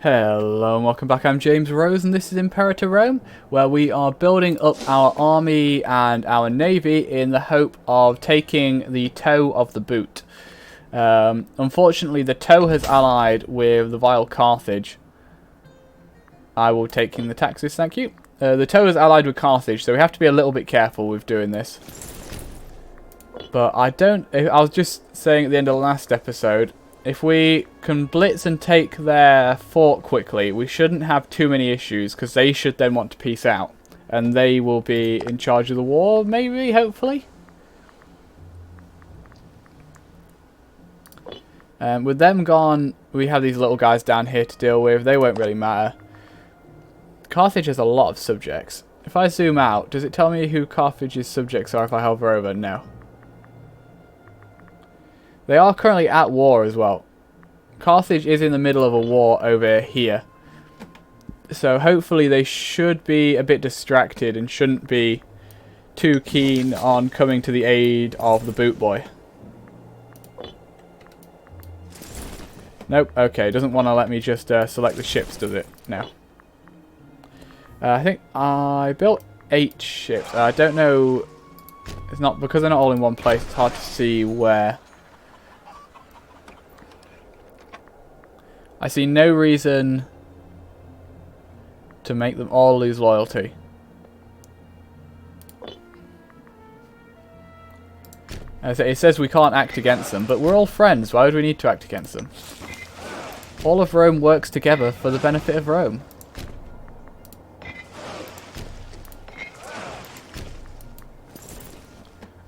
Hello and welcome back, I'm James Rose and this is Imperator Rome, where we are building up our army and our navy in the hope of taking the toe of the boot. Unfortunately the toe has allied with the vile Carthage. I will take in the taxes, thank you. The toe is allied with Carthage, so we have to be a little bit careful with doing this. But I was just saying at the end of the last episode, if we can blitz and take their fort quickly, we shouldn't have too many issues, because they should then want to peace out. And they will be in charge of the war, maybe, hopefully? With them gone, we have these little guys down here to deal with. They won't really matter. Carthage has a lot of subjects. If I zoom out, does it tell me who Carthage's subjects are if I hover over? No. They are currently at war as well. Carthage is in the middle of a war over here. So hopefully they should be a bit distracted and shouldn't be too keen on coming to the aid of the boot boy. Nope, okay, it doesn't want to let me just select the ships, does it? No. I think I built 8 ships. I don't know, it's not, because they're not all in one place, it's hard to see where. I see no reason to make them all lose loyalty. It says we can't act against them, but we're all friends. Why would we need to act against them? All of Rome works together for the benefit of Rome.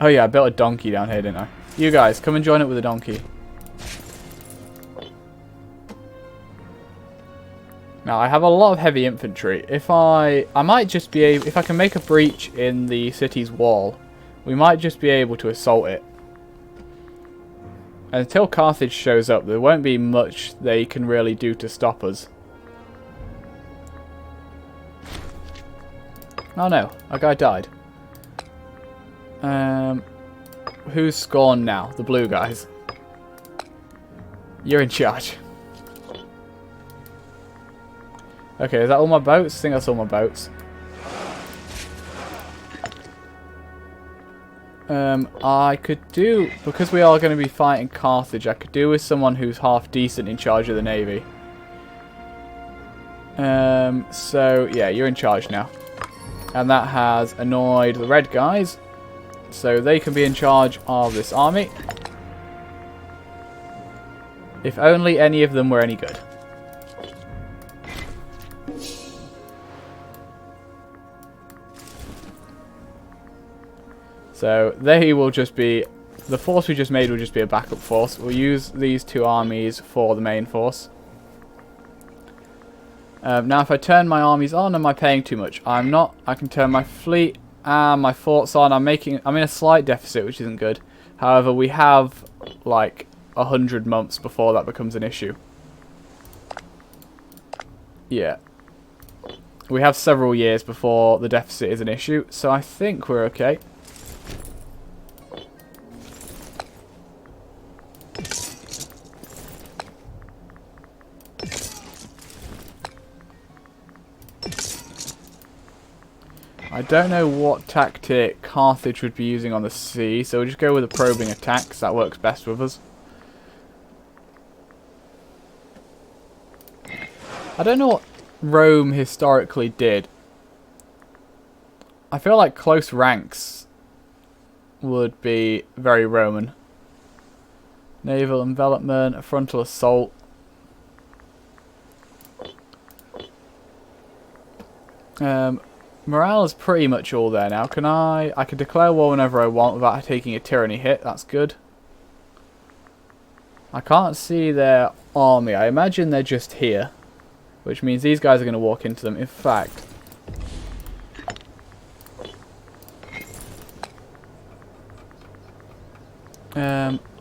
Oh yeah, I built a donkey down here, didn't I? You guys, come and join it with a donkey. Now, I have a lot of heavy infantry. If I might just be able, if I can make a breach in the city's wall, we might just be able to assault it. And until Carthage shows up, there won't be much they can really do to stop us. Oh no, a guy died. Who's scorned now? The blue guys. You're in charge. Okay, is that all my boats? I think that's all my boats. I could do, because we are going to be fighting Carthage, I could do with someone who's half decent in charge of the navy. So, yeah, you're in charge now. And that has annoyed the red guys. So they can be in charge of this army. If only any of them were any good. So they will just be, the force we just made will just be a backup force. We'll use these 2 armies for the main force. Now if I turn my armies on, am I paying too much? I'm not. I can turn my fleet and my forts on. I'm in a slight deficit, which isn't good. However, we have like 100 months before that becomes an issue. Yeah. We have several years before the deficit is an issue, so I think we're okay. I don't know what tactic Carthage would be using on the sea, so we'll just go with a probing attack, because that works best with us. I don't know what Rome historically did. I feel like close ranks would be very Roman. Naval envelopment, a frontal assault. Morale is pretty much all there now. I can declare war whenever I want without taking a tyranny hit. That's good. I can't see their army. I imagine they're just here, which means these guys are going to walk into them. In fact,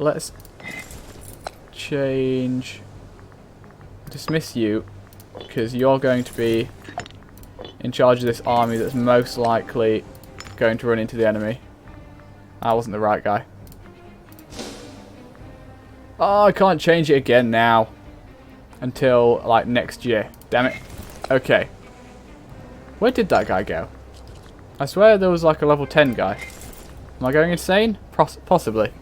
let's dismiss you, because you're going to be in charge of this army that's most likely going to run into the enemy. I wasn't the right guy. Oh, I can't change it again now. until like next year. Damn it. Okay. Where did that guy go? I swear there was like a level 10 guy. Am I going insane? Possibly.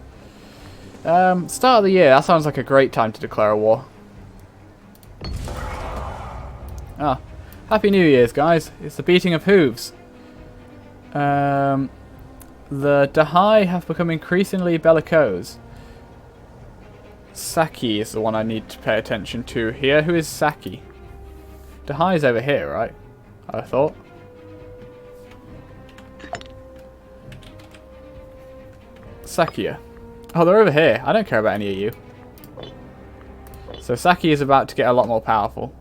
Start of the year. That sounds like a great time to declare a war. Ah. Happy New Year's, guys. It's the beating of hooves. The Dahai have become increasingly bellicose. Saki is the one I need to pay attention to here. Who is Saki? Dahai is over here, right? I thought. Sakia. Oh, they're over here. I don't care about any of you. So Saki is about to get a lot more powerful.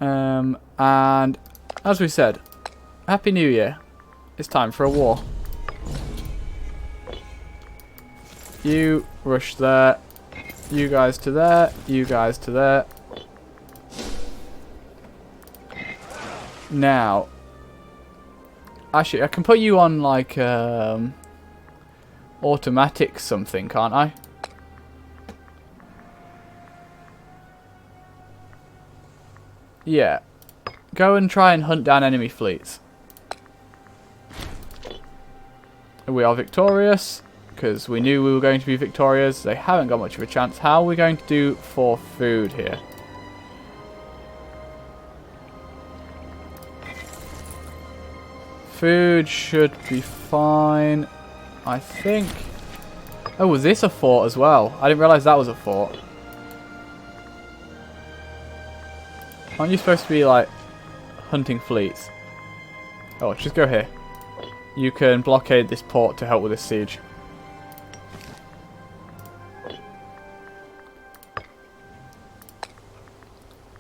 And as we said, Happy New Year. It's time for a war. You rush there. You guys to there. You guys to there. Now, actually, I can put you on like automatic something, can't I? Yeah. Go and try and hunt down enemy fleets. We are victorious, because we knew we were going to be victorious. They haven't got much of a chance. How are we going to do for food here? Food should be fine, I think. Oh, was this a fort as well? I didn't realise that was a fort. Aren't you supposed to be, like, hunting fleets? Oh, just go here. You can blockade this port to help with this siege.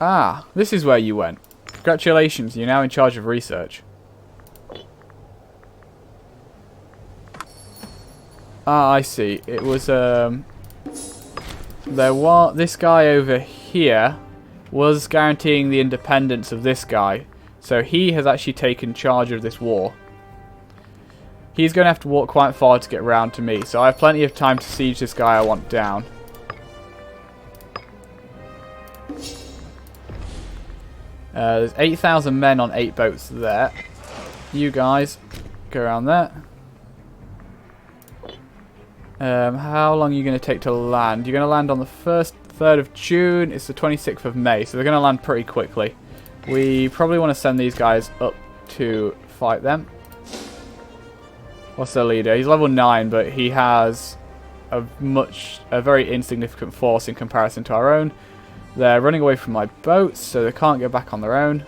Ah, this is where you went. Congratulations, you're now in charge of research. Ah, I see. It was, this guy over here was guaranteeing the independence of this guy. So he has actually taken charge of this war. He's going to have to walk quite far to get around to me. So I have plenty of time to siege this guy I want down. There's 8,000 men on 8 boats there. You guys, go around there. How long are you going to take to land? You're going to land on the 3rd of June. It's the 26th of May, so they're going to land pretty quickly. We probably want to send these guys up to fight them. What's their leader? He's level 9, but he has a very insignificant force in comparison to our own. They're running away from my boats, so they can't get back on their own.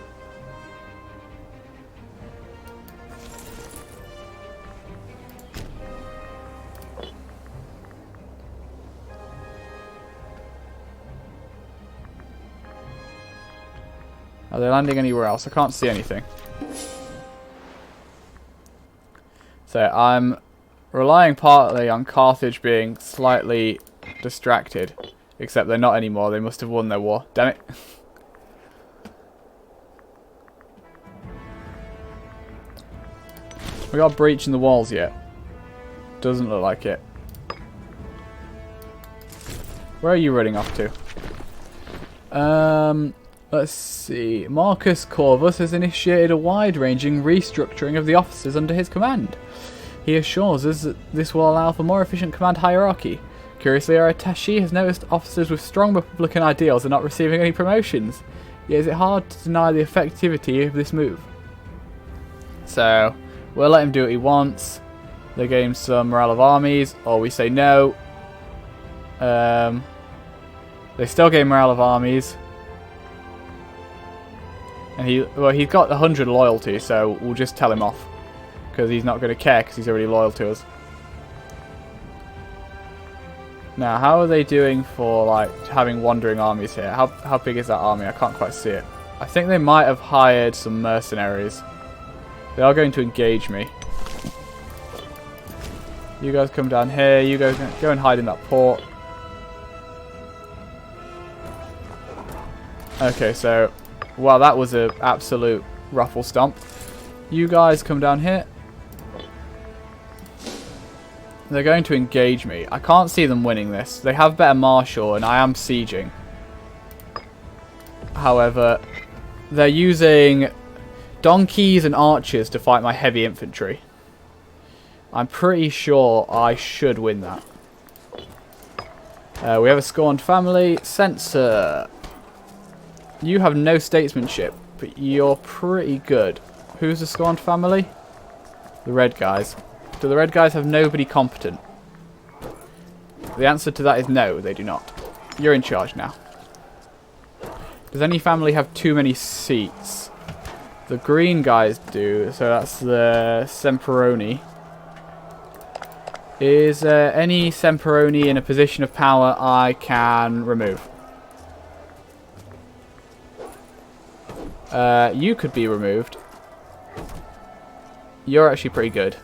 Are they landing anywhere else? I can't see anything. So I'm relying partly on Carthage being slightly distracted. Except they're not anymore. They must have won their war. Damn it. We got a breach in the walls yet? Doesn't look like it. Where are you running off to? Let's see. Marcus Corvus has initiated a wide-ranging restructuring of the officers under his command. He assures us that this will allow for more efficient command hierarchy. Curiously, our attaché has noticed officers with strong Republican ideals are not receiving any promotions. Yet is it hard to deny the effectivity of this move? So, we'll let him do what he wants. They gain some morale of armies, or we say no. They still gain morale of armies. And he's got 100 loyalty, so we'll just tell him off. Because he's not going to care, because he's already loyal to us. Now, how are they doing for, like, having wandering armies here? How big is that army? I can't quite see it. I think they might have hired some mercenaries. They are going to engage me. You guys come down here. You guys go and hide in that port. Okay, so... Wow, that was an absolute ruffle stomp. You guys come down here. They're going to engage me. I can't see them winning this. They have better martial, and I am sieging. However, they're using donkeys and archers to fight my heavy infantry. I'm pretty sure I should win that. We have a scorned family. Censor. You have no statesmanship, but you're pretty good. Who's the scorned family? The red guys. Do the red guys have nobody competent? The answer to that is no, they do not. You're in charge now. Does any family have too many seats? The green guys do, so that's the Semperoni. Is any Semperoni in a position of power I can remove? You could be removed. You're actually pretty good.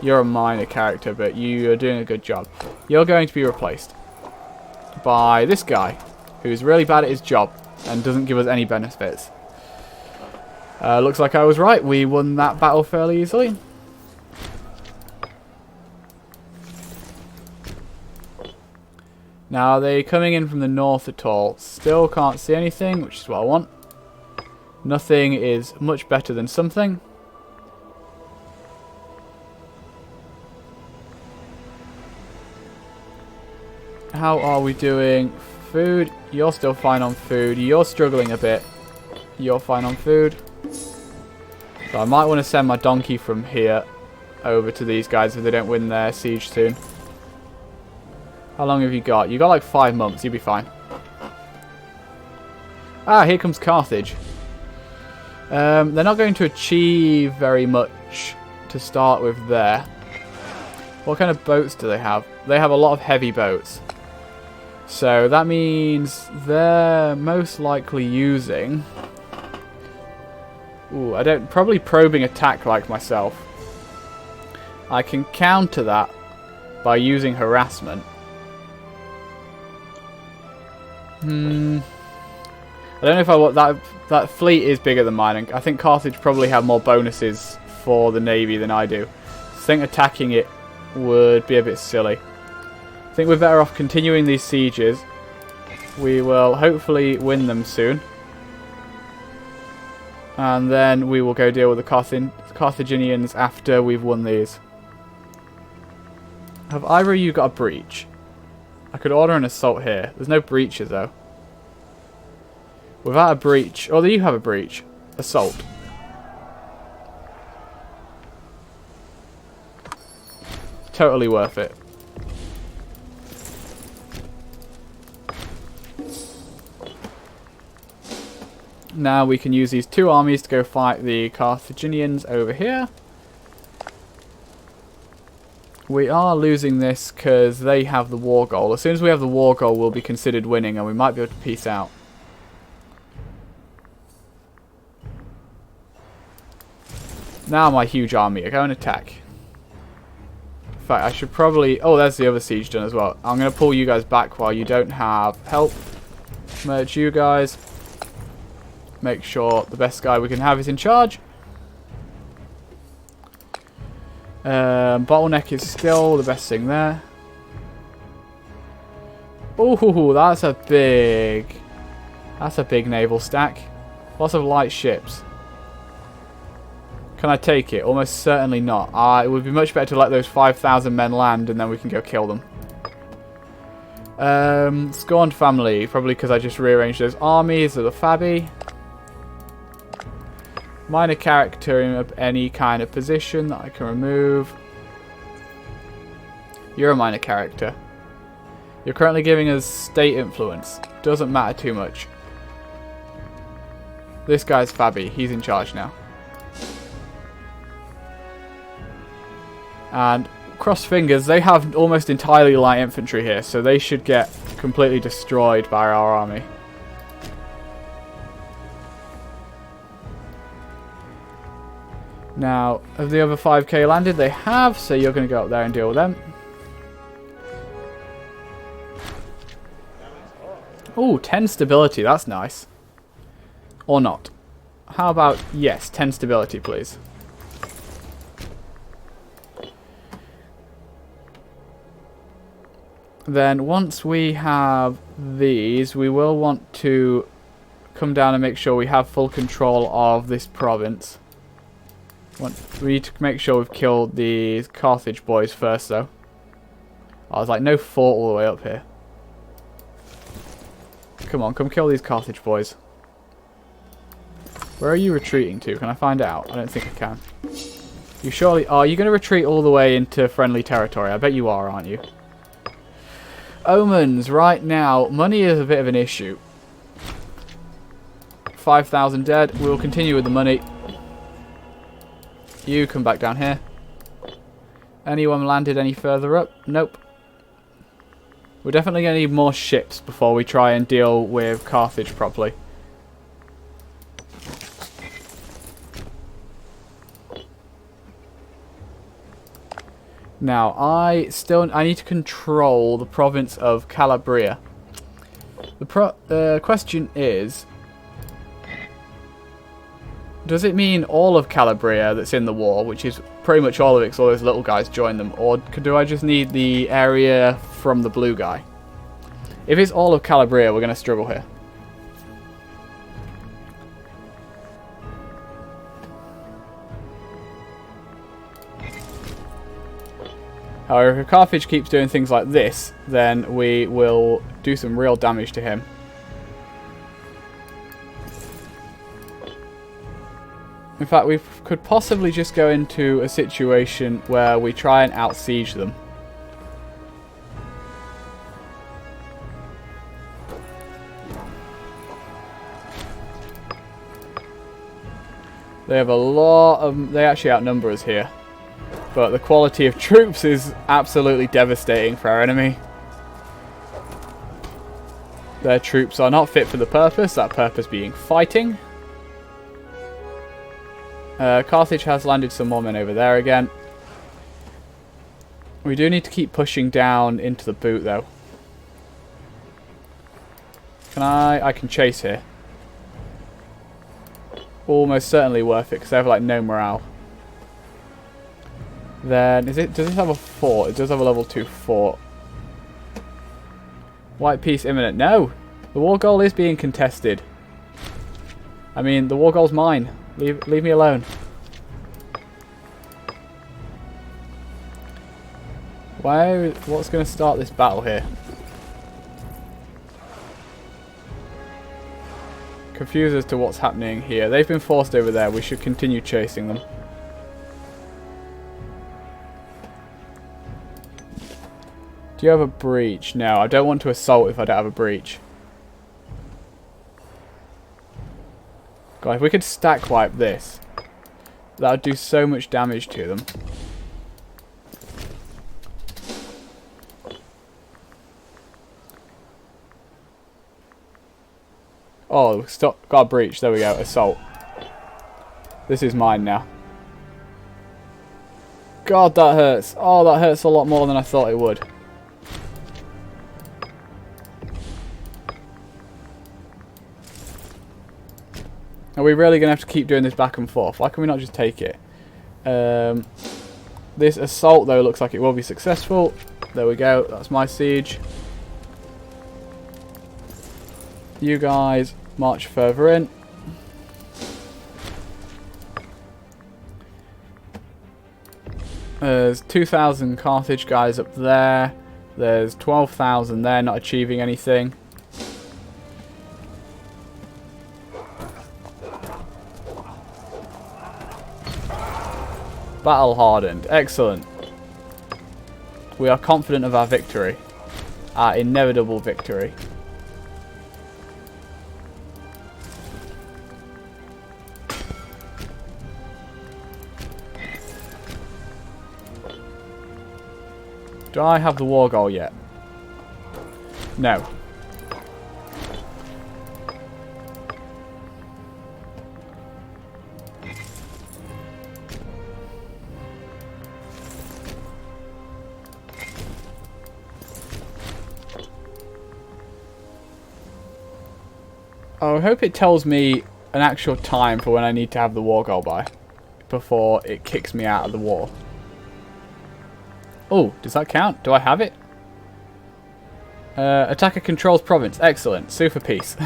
You're a minor character, but you are doing a good job. You're going to be replaced by this guy, who's really bad at his job and doesn't give us any benefits. Looks like I was right. We won that battle fairly easily. Now, are they coming in from the north at all? Still can't see anything, which is what I want. Nothing is much better than something. How are we doing? Food. You're still fine on food. You're struggling a bit. You're fine on food. So I might want to send my donkey from here over to these guys if they don't win their siege soon. How long have you got? You got like 5 months. You'll be fine. Ah, here comes Carthage. They're not going to achieve very much to start with there. What kind of boats do they have? They have a lot of heavy boats. So that means they're most likely using... Ooh, probably probing attack like myself. I can counter that by using harassment. I don't know if I want that fleet is bigger than mine, and I think Carthage probably have more bonuses for the navy than I do. I think attacking it would be a bit silly. I think we're better off continuing these sieges. We will hopefully win them soon. And then we will go deal with the Carthaginians after we've won these. Have either of you got a breach? I could order an assault here. There's no breaches though. Without a breach... Oh, you have a breach. Assault. Totally worth it. Now we can use these 2 armies to go fight the Carthaginians over here. We are losing this because they have the war goal. As soon as we have the war goal, we'll be considered winning and we might be able to peace out. Now my huge army, go and attack. In fact, I should probably... Oh, there's the other siege done as well. I'm going to pull you guys back while you don't have help. Merge you guys. Make sure the best guy we can have is in charge. Bottleneck is still the best thing there. Oh, that's a big naval stack. Lots of light ships. Can I take it? Almost certainly not. It would be much better to let those 5,000 men land and then we can go kill them. Scorned family, probably because I just rearranged those armies of the Fabi. Minor character in any kind of position that I can remove. You're a minor character. You're currently giving us state influence. Doesn't matter too much. This guy's Fabi. He's in charge now. And cross fingers, they have almost entirely light infantry here, so they should get completely destroyed by our army. Now, have the other 5k landed? They have, so you're going to go up there and deal with them. Ooh, 10 stability, that's nice. Or not. How about, yes, 10 stability, please. Then once we have these, we will want to come down and make sure we have full control of this province. We need to make sure we've killed these Carthage boys first, though. I was like, no fort all the way up here. Come on, come kill these Carthage boys. Where are you retreating to? Can I find out? I don't think I can. You surely... Are you going to retreat all the way into friendly territory? I bet you are, aren't you? Omens, right now. Money is a bit of an issue. 5,000 dead. We'll continue with the money. You come back down here. Anyone landed any further up? Nope. We're definitely going to need more ships before we try and deal with Carthage properly. Now, I need to control the province of Calabria. The question is, does it mean all of Calabria that's in the war, which is pretty much all of it because all those little guys join them, or do I just need the area from the blue guy? If it's all of Calabria, we're going to struggle here. However, if Carthage keeps doing things like this, then we will do some real damage to him. In fact, we could possibly just go into a situation where we try and out-siege them. They have a lot of... They actually outnumber us here. But the quality of troops is absolutely devastating for our enemy. Their troops are not fit for the purpose, that purpose being fighting. Carthage has landed some more men over there again. We do need to keep pushing down into the boot though. Can I can chase here. Almost certainly worth it because they have like no morale. Then, does this have a fort? It does have a level 2 fort. White peace imminent. No! The war goal is being contested. I mean, the war goal's mine. Leave me alone. What's going to start this battle here? Confused as to what's happening here. They've been forced over there. We should continue chasing them. Do you have a breach? No, I don't want to assault if I don't have a breach. God, if we could stack wipe this, that would do so much damage to them. Oh, stop! Got a breach. There we go. Assault. This is mine now. God, that hurts. Oh, that hurts a lot more than I thought it would. Are we really going to have to keep doing this back and forth? Why can we not just take it? This assault, though, looks like it will be successful. There we go. That's my siege. You guys march further in. There's 2,000 Carthage guys up there. There's 12,000 there not achieving anything. Battle hardened. Excellent. We are confident of our victory. Our inevitable victory. Do I have the war goal yet? No. I hope it tells me an actual time for when I need to have the war goal by before it kicks me out of the war. Oh, does that count? Do I have it? Attacker controls province. Excellent. Super peace.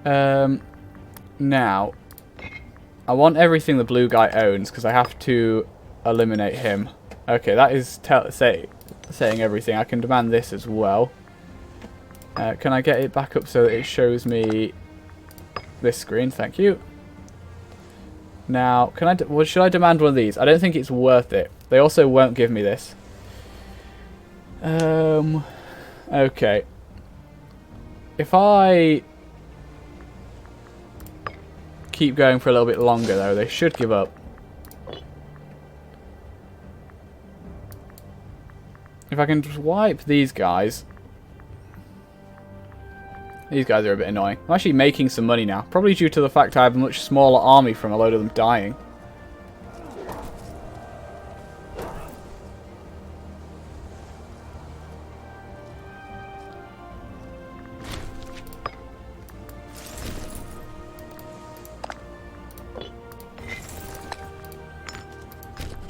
Now, I want everything the blue guy owns because I have to eliminate him. Okay, that is saying everything. I can demand this as well. Can I get it back up so that it shows me this screen? Thank you. Now, can I? Well, should I demand one of these? I don't think it's worth it. They also won't give me this. Okay. If I keep going for a little bit longer, though, they should give up. If I can just wipe these guys. These guys are a bit annoying. I'm actually making some money now. Probably due to the fact I have a much smaller army from a load of them dying.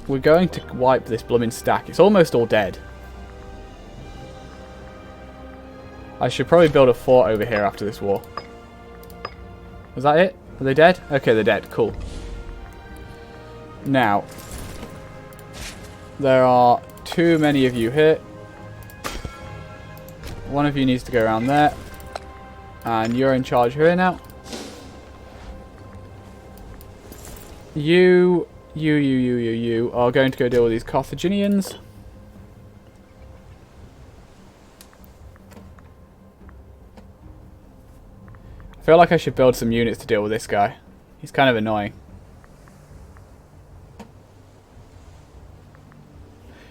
We're going to wipe this blooming stack. It's almost all dead. I should probably build a fort over here after this war. Was that it? Are they dead? Okay, they're dead. Cool. Now, there are too many of you here. One of you needs to go around there. And you're in charge here now. You are going to go deal with these Carthaginians. I feel like I should build some units to deal with this guy. He's kind of annoying.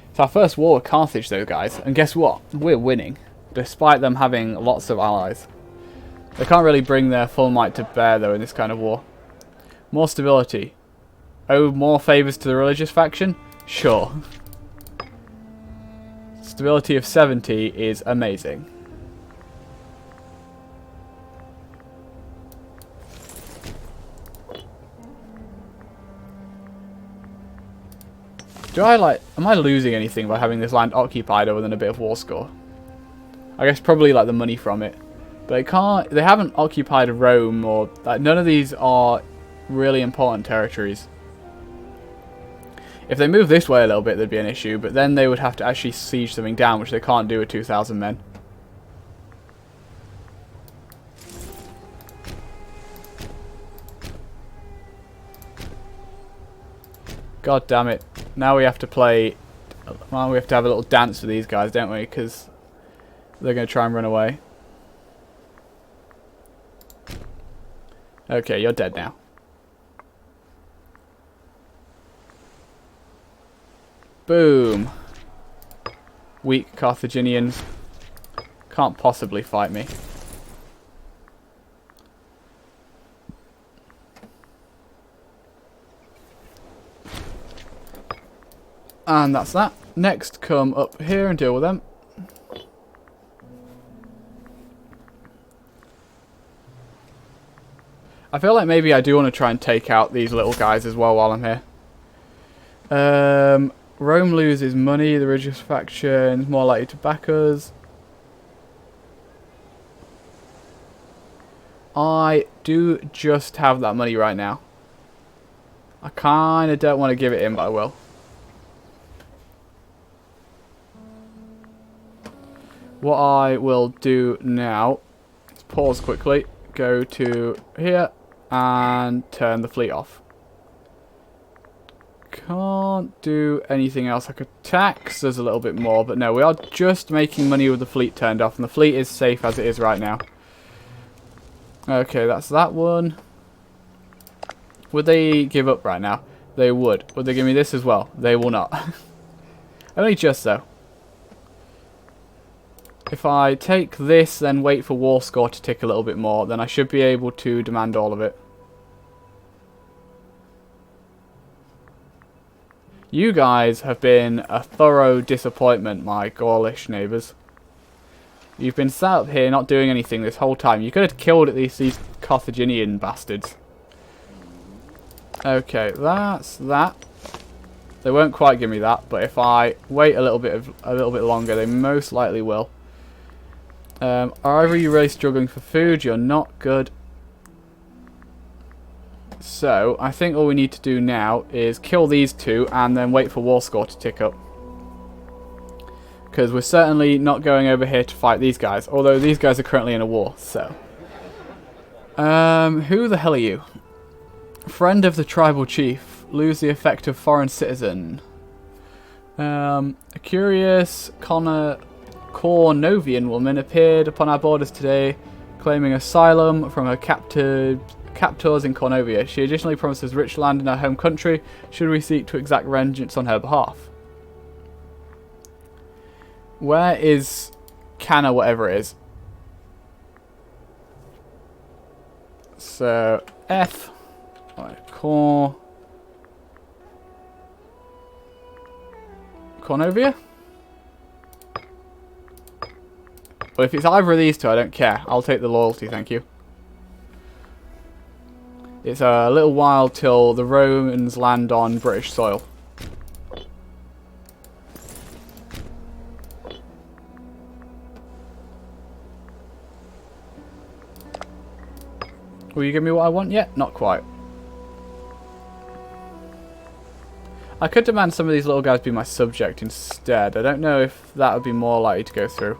It's our first war with Carthage though, guys. And guess what? We're winning. Despite them having lots of allies. They can't really bring their full might to bear though in this kind of war. More stability. Oh, more favours to the religious faction? Sure. Stability of 70 is amazing. Am I losing anything by having this land occupied other than a bit of war score? I guess probably like the money from it. But they haven't occupied Rome or, none of these are really important territories. If they move this way a little bit, there'd be an issue, but then they would have to actually siege something down, which they can't do with 2,000 men. God damn it. Now we have to play... Well, we have to have a little dance with these guys, don't we? Because they're going to try and run away. Okay, you're dead now. Boom. Weak Carthaginians. Can't possibly fight me. And that's that. Next, come up here and deal with them. I feel like maybe I do want to try and take out these little guys as well while I'm here. Rome loses money, the religious faction is more likely to back us. I do just have that money right now. I kind of don't want to give it in, but I will. What I will do now is pause quickly, go to here, and turn the fleet off. Can't do anything else. I could tax us a little bit more, but no, we are just making money with the fleet turned off, and the fleet is safe as it is right now. Okay, that's that one. Would they give up right now? They would. Would they give me this as well? They will not. Only just though. If I take this, then wait for war score to tick a little bit more, then I should be able to demand all of it. You guys have been a thorough disappointment, my Gaulish neighbours. You've been sat up here not doing anything this whole time. You could have killed at least these Carthaginian bastards. Okay, that's that. They won't quite give me that, but if I wait a little bit longer, they most likely will. Are either of you really struggling for food? You're not. Good. So, I think all we need to do now is kill these two and then wait for war score to tick up. Because we're certainly not going over here to fight these guys. Although these guys are currently in a war, so. Who the hell are you? Friend of the tribal chief. Lose the effect of foreign citizen. A curious Cornovian woman appeared upon our borders today, claiming asylum from her captors in Cornovia. She additionally promises rich land in her home country should we seek to exact vengeance on her behalf. Where is Canna, whatever it is? So, F. Right, Cornovia? Well, if it's either of these two, I don't care. I'll take the loyalty, thank you. It's a little while till the Romans land on British soil. Will you give me what I want yet? Not quite. I could demand some of these little guys be my subject instead. I don't know if that would be more likely to go through.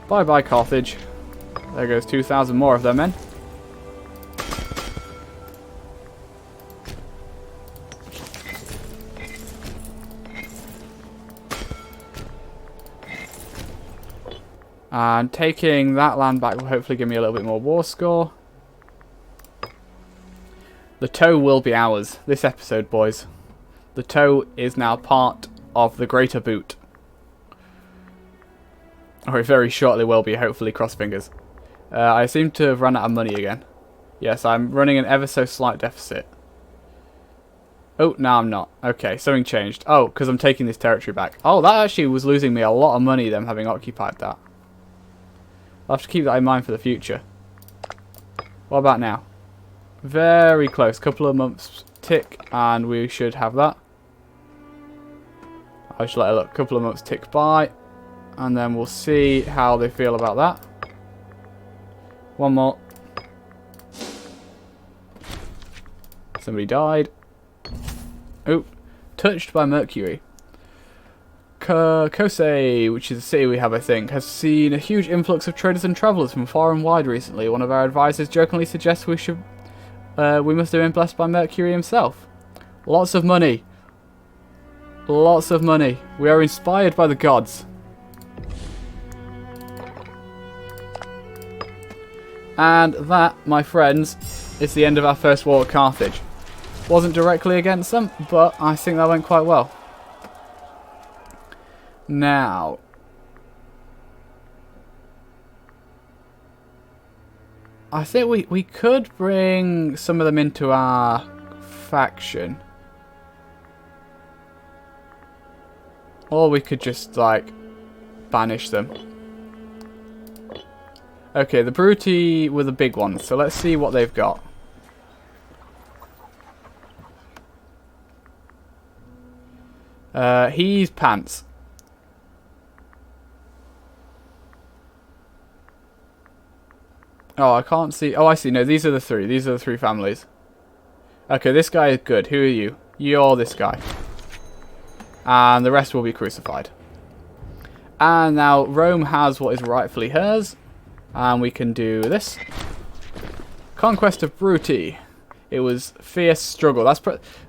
Bye-bye, Carthage. There goes 2,000 more of them men. And taking that land back will hopefully give me a little bit more war score. The toe will be ours this episode, boys. The toe is now part of the greater boot. Or it very shortly will be, hopefully, cross fingers. I seem to have run out of money again. Yes, I'm running an ever so slight deficit. Oh, no I'm not. Okay, something changed. Oh, because I'm taking this territory back. Oh, that actually was losing me a lot of money, them having occupied that. I'll have to keep that in mind for the future. What about now? Very close. Couple of months tick, and we should have that. I should let a couple of months tick by. And then we'll see how they feel about that. One more. Somebody died. Oh, touched by Mercury. Kosei, which is a city we have, I think, has seen a huge influx of traders and travellers from far and wide recently. One of our advisors jokingly suggests we must have been blessed by Mercury himself. Lots of money. Lots of money. We are inspired by the gods. And that, my friends, is the end of our first war at Carthage. Wasn't directly against them, but I think that went quite well. Now, I think we could bring some of them into our faction. Or we could just, like, banish them. Okay, the Bruti were the big ones, so let's see what they've got. He's pants. Oh, I can't see. Oh, I see. No, these are the three. These are the three families. Okay, this guy is good. Who are you? You're this guy. And the rest will be crucified. And now Rome has what is rightfully hers. And we can do this. Conquest of Bruti. It was fierce struggle.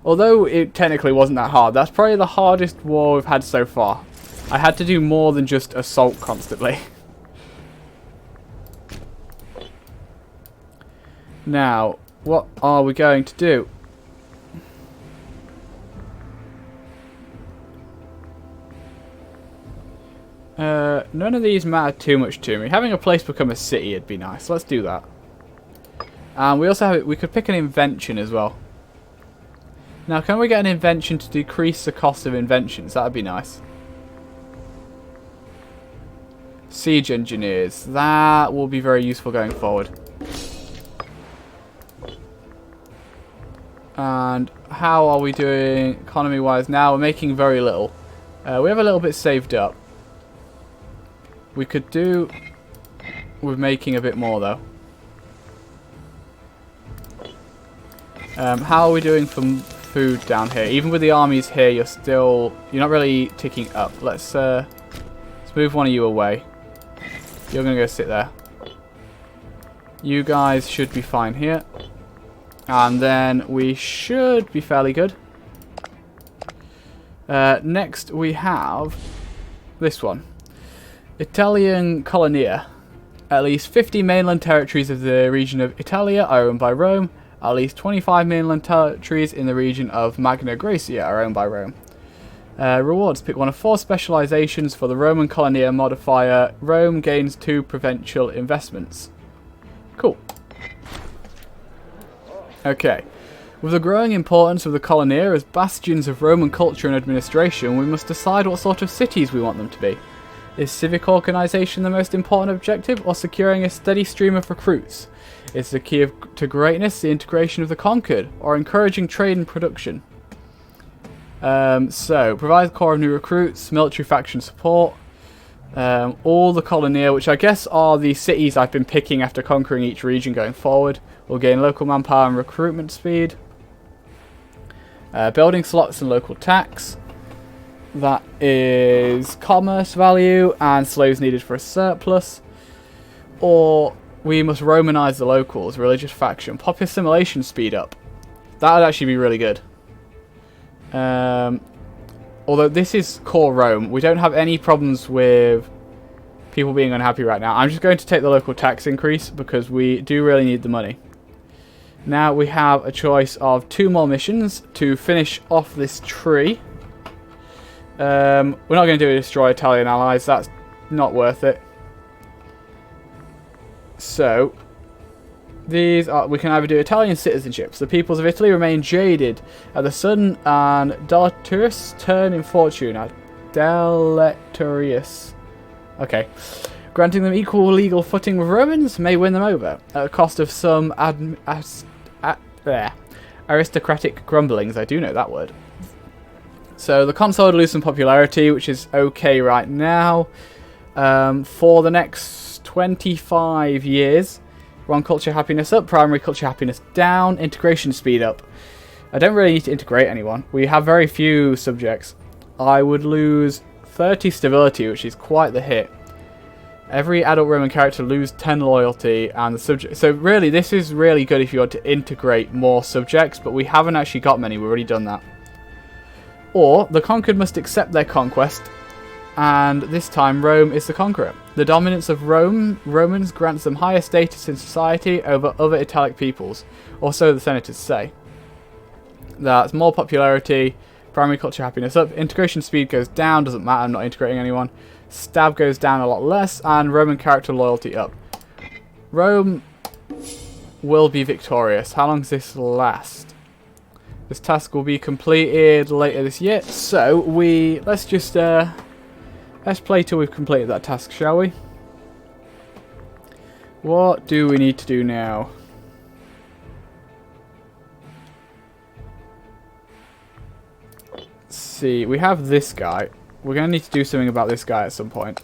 Although it technically wasn't that hard, that's probably the hardest war we've had so far. I had to do more than just assault constantly. Now, what are we going to do? None of these matter too much to me. Having a place become a city would be nice. Let's do that. And we also have we could pick an invention as well. Now, can we get an invention to decrease the cost of inventions? That would be nice. Siege engineers. That will be very useful going forward. And how are we doing economy-wise now? We're making very little. We have a little bit saved up. We could do with making a bit more, though. How are we doing for food down here? Even with the armies here, you're not really ticking up. Let's move one of you away. You're going to go sit there. You guys should be fine here. And then we should be fairly good. Next we have this one. Italian Colonia. At least 50 mainland territories of the region of Italia are owned by Rome. At least 25 mainland territories in the region of Magna Graecia are owned by Rome. Rewards. Pick one of 4 specializations for the Roman Colonia modifier. Rome gains 2 provincial investments. Cool. Okay. With the growing importance of the Colonia as bastions of Roman culture and administration, we must decide what sort of cities we want them to be. Is civic organisation the most important objective, or securing a steady stream of recruits? Is the key to greatness the integration of the conquered, or encouraging trade and production? So, provide a core of new recruits, military faction support, all the Colonia, which I guess are the cities I've been picking after conquering each region going forward, will gain local manpower and recruitment speed. Building slots and local tax. That is commerce value and slaves needed for a surplus. Or we must Romanize the locals, religious faction. Pop assimilation speed up. That would actually be really good. Although this is core Rome, we don't have any problems with people being unhappy right now. I'm just going to take the local tax increase because we do really need the money. Now we have a choice of 2 more missions to finish off this tree. We're not going to do a destroy Italian allies. That's not worth it. So these are, we can either do Italian citizenships. The peoples of Italy remain jaded at the sudden and deleterious turn in fortune. Deleterious. Okay. Granting them equal legal footing with Romans may win them over at a cost of some aristocratic grumblings. I do know that word. So the console would lose some popularity, which is okay right now. For the next 25 years, Wrong culture happiness up, primary culture happiness down, integration speed up. I don't really need to integrate anyone. We have very few subjects. I would lose 30 stability, which is quite the hit. Every adult Roman character lose 10 loyalty and the subject. So really, this is really good if you want to integrate more subjects, but we haven't actually got many. We've already done that. Or the conquered must accept their conquest, and this time Rome is the conqueror. The dominance of Romans grants them higher status in society over other Italic peoples, or so the senators say. That's more popularity, primary culture happiness up, integration speed goes down, doesn't matter, I'm not integrating anyone. Stab goes down a lot less, and Roman character loyalty up. Rome will be victorious. How long does this last? This task will be completed later this year, so let's just let's play till we've completed that task, shall we? What do we need to do now? Let's see, we have this guy. We're going to need to do something about this guy at some point.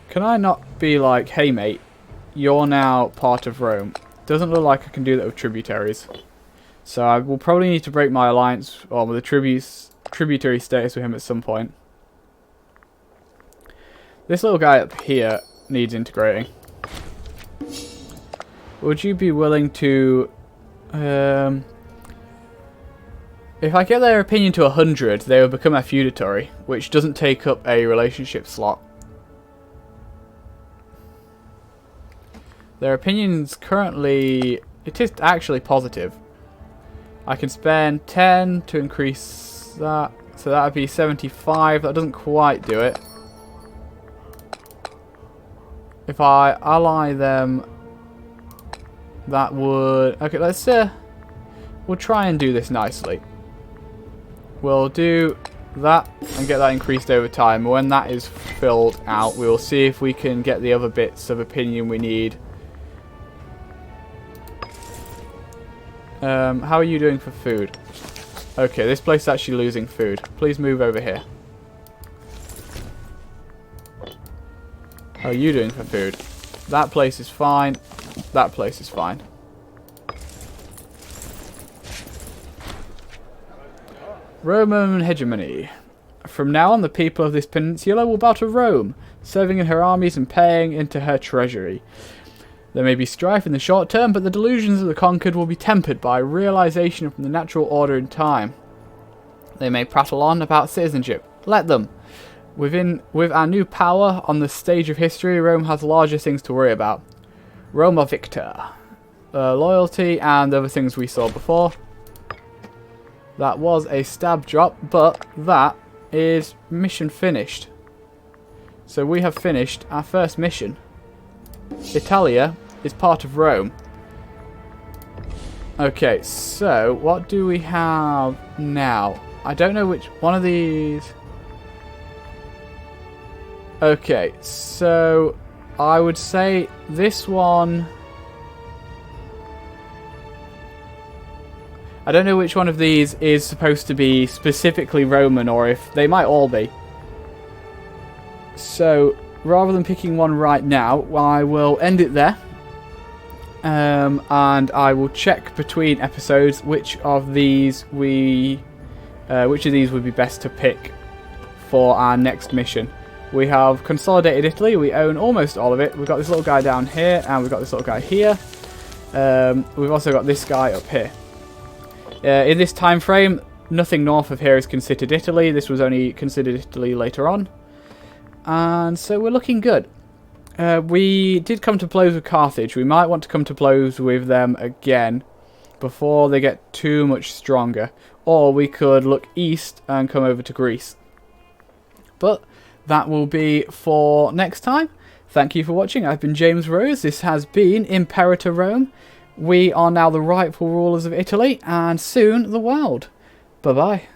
Can I not be like, hey mate, you're now part of Rome? Doesn't look like I can do that with tributaries. So I will probably need to break my alliance or with a tributary status with him at some point. This little guy up here needs integrating. Would you be willing to... if I get their opinion to 100, they will become a feudatory, which doesn't take up a relationship slot. Their opinion's currently... it is actually positive. I can spend 10 to increase that. So that would be 75. That doesn't quite do it. If I ally them, that would... okay, let's... we'll try and do this nicely. We'll do that and get that increased over time. When that is filled out, we will see if we can get the other bits of opinion we need. How are you doing for food? Okay, this place is actually losing food. Please move over here. How are you doing for food? That place is fine. That place is fine. Roman hegemony. From now on, the people of this peninsula will bow to Rome, serving in her armies and paying into her treasury. There may be strife in the short term, but the delusions of the conquered will be tempered by realization of the natural order in time. They may prattle on about citizenship. Let them. With our new power on the stage of history, Rome has larger things to worry about. Roma Victor. Loyalty and other things we saw before. That was a stab drop, but that is mission finished. So we have finished our first mission. Italia is part of Rome. Okay, so what do we have now? I don't know which one of these... Okay, so I would say this one... I don't know which one of these is supposed to be specifically Roman, or if they might all be. So, rather than picking one right now, I will end it there. And I will check between episodes which of these would be best to pick for our next mission. We have consolidated Italy. We own almost all of it. We've got this little guy down here, and we've got this little guy here. We've also got this guy up here. In this time frame, nothing north of here is considered Italy. This was only considered Italy later on. And so we're looking good. We did come to blows with Carthage. We might want to come to blows with them again before they get too much stronger. Or we could look east and come over to Greece. But that will be for next time. Thank you for watching. I've been James Rose. This has been Imperator Rome. We are now the rightful rulers of Italy, and soon the world. Bye-bye.